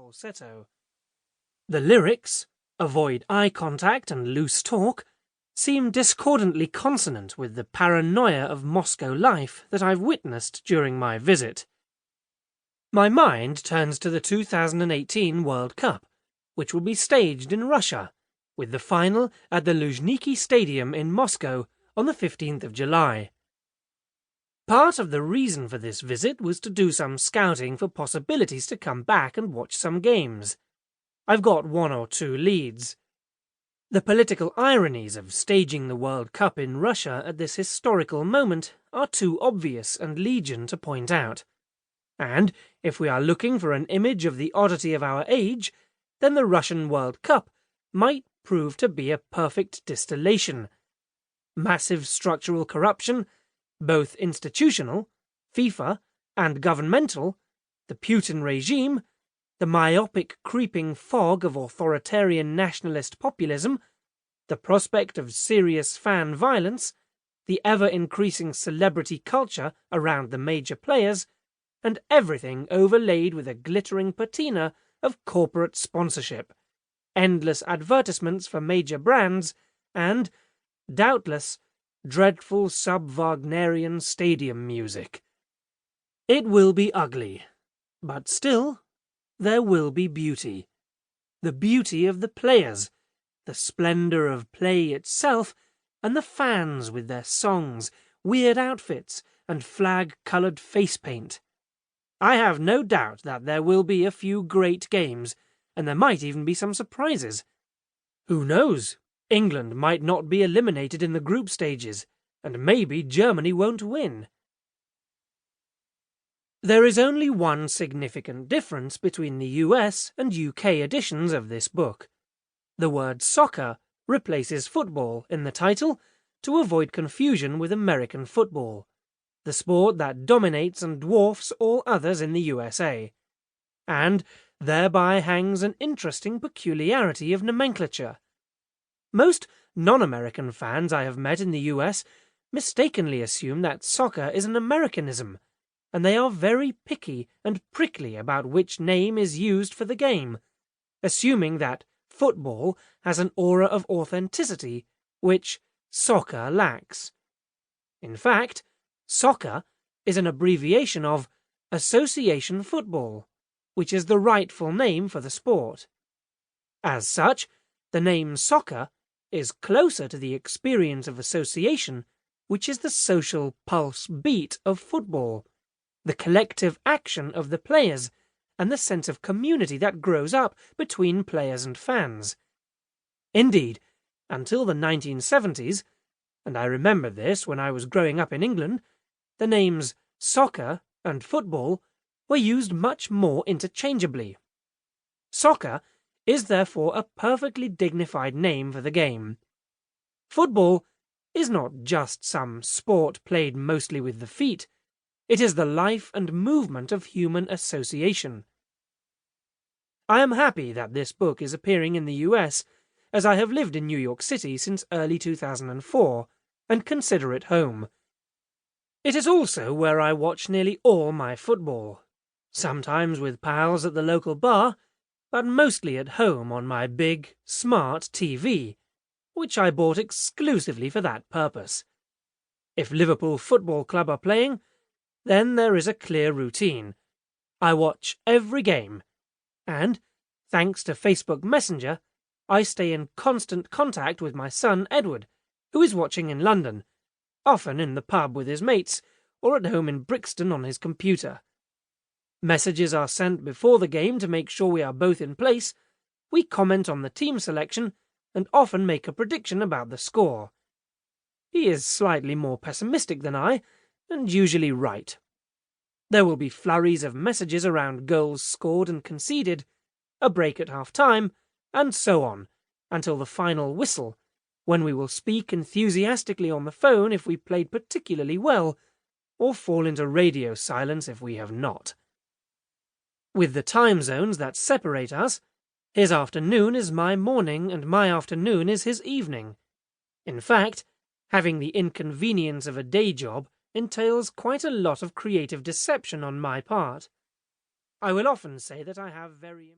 falsetto. The lyrics, avoid eye contact and loose talk, seem discordantly consonant with the paranoia of Moscow life that I've witnessed during my visit. My mind turns to the 2018 World Cup, which will be staged in Russia, with the final at the Luzhniki Stadium in Moscow on the 15th of July. Part of the reason for this visit was to do some scouting for possibilities to come back and watch some games. I've got 1 or 2 leads. The political ironies of staging the World Cup in Russia at this historical moment are too obvious and legion to point out. And if we are looking for an image of the oddity of our age, then the Russian World Cup might prove to be a perfect distillation. Massive structural corruption, both institutional, FIFA, and governmental, the Putin regime, the myopic creeping fog of authoritarian nationalist populism, the prospect of serious fan violence, the ever-increasing celebrity culture around the major players, and everything overlaid with a glittering patina of corporate sponsorship, endless advertisements for major brands, and, doubtless, dreadful sub-Wagnerian stadium music. It will be ugly, but still, there will be beauty. The beauty of the players, the splendor of play itself, and the fans with their songs, weird outfits, and flag-colored face paint. I have no doubt that there will be a few great games, and there might even be some surprises. Who knows? England might not be eliminated in the group stages, and maybe Germany won't win. There is only one significant difference between the US and UK editions of this book. The word soccer replaces football in the title to avoid confusion with American football, the sport that dominates and dwarfs all others in the USA, and thereby hangs an interesting peculiarity of nomenclature. Most non-American fans I have met in the US mistakenly assume that soccer is an Americanism, and they are very picky and prickly about which name is used for the game, assuming that football has an aura of authenticity which soccer lacks. In fact, soccer is an abbreviation of association football, which is the rightful name for the sport. As such, the name soccer is closer to the experience of association, which is the social pulse beat of football, the collective action of the players, and the sense of community that grows up between players and fans. Indeed, until the 1970s, and I remember this when I was growing up in England, the names soccer and football were used much more interchangeably. Soccer is therefore a perfectly dignified name for the game. Football is not just some sport played mostly with the feet. It is the life and movement of human association. I am happy that this book is appearing in the US, as I have lived in New York City since early 2004, and consider it home. It is also where I watch nearly all my football, sometimes with pals at the local bar, but mostly at home on my big, smart TV, which I bought exclusively for that purpose. If Liverpool Football Club are playing, then there is a clear routine. I watch every game, and, thanks to Facebook Messenger, I stay in constant contact with my son Edward, who is watching in London, often in the pub with his mates, or at home in Brixton on his computer. Messages are sent before the game to make sure we are both in place, we comment on the team selection, and often make a prediction about the score. He is slightly more pessimistic than I, and usually right. There will be flurries of messages around goals scored and conceded, a break at half-time, and so on, until the final whistle, when we will speak enthusiastically on the phone if we played particularly well, or fall into radio silence if we have not. With the time zones that separate us, his afternoon is my morning and my afternoon is his evening. In fact, having the inconvenience of a day job entails quite a lot of creative deception on my part. I will often say that I have very